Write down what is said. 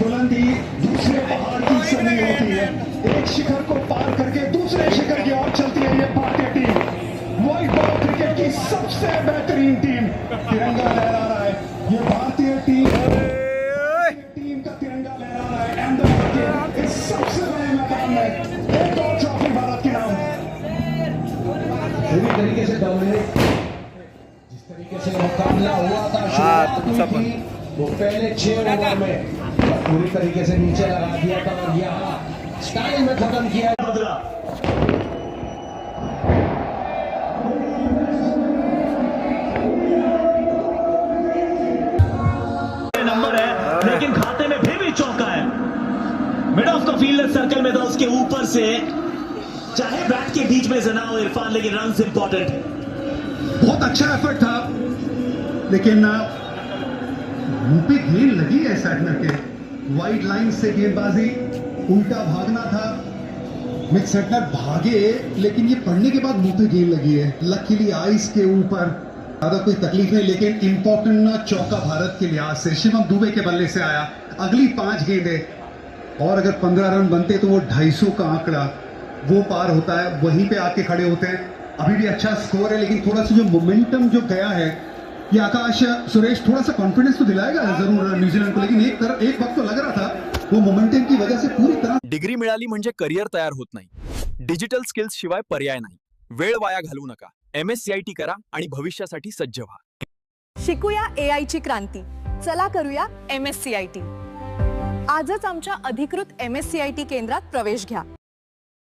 बुलंदी दूसरे पहाड़ की सनी होती है। एक शिखर को पार करके दूसरे शिखर की ओर चलती है ये भारतीय टीम। व्हाइट बॉल क्रिकेट की सबसे बेहतरीन टीम तिरंगा लहरा रहा है। ये भारतीय टीम का तिरंगा लहरा रहा है अहमदाबाद के इस सबसे बड़े मैदान में। एक और ट्रॉफी भारत के नाम। पूरी तरीके से डोमिनेट, जिस तरीके से मुकाबला हुआ था शुरुआत हुई थी वो पहले 6 ओवर में पूरी तरीके से नीचे लगा दिया था और यहाँ स्टाइल में खत्म किया। नंबर है लेकिन खाते में फिर भी चौका है। Mid of the field circle में था, उसके ऊपर से चाहे बैट के बीच में जना हो इरफान, लेकिन रन इंपॉर्टेंट। बहुत अच्छा एफर्ट था लेकिन मुंह पे गेंद लगी है सैटनर के। वाइड लाइन से गेंदबाजी, उल्टा भागना था। मिक सैटनर भागे लेकिन ये पढ़ने के बाद मुंह पे गेंद लगी है। लकीली आइस के ऊपर ज्यादा कोई तकलीफ नहीं, लेकिन इंपॉर्टेंट चौका भारत के लिहाज से शिवम दुबे के बल्ले से आया। अगली 5 गेंदें और अगर 15 रन बनते तो वो 250 का आंकड़ा वो पार होता है। वहीं पे आके खड़े होते हैं। अभी भी अच्छा स्कोर है लेकिन थोड़ा सा जो मोमेंटम जो गया है, ये आकाश सुरेश थोड़ा सा कॉन्फिडेंस तो दिलाएगा जरूर न्यूजीलैंड को, लेकिन एक वक्त तो लग रहा था वो मोमेंटम की वजह से पूरी तरह। डिग्री मिळाली म्हणजे करिअर तयार होत नाही। डिजिटल स्किल्स शिवाय पर्याय नाही। वेळ वाया घालवू नका। MSCIT करा आणि भविष्यासाठी सज्ज व्हा। शिकूया AI ची क्रांती। चला करूया MSCIT। आजच आमच्या अधिकृत MSCIT केंद्रात प्रवेश घ्या।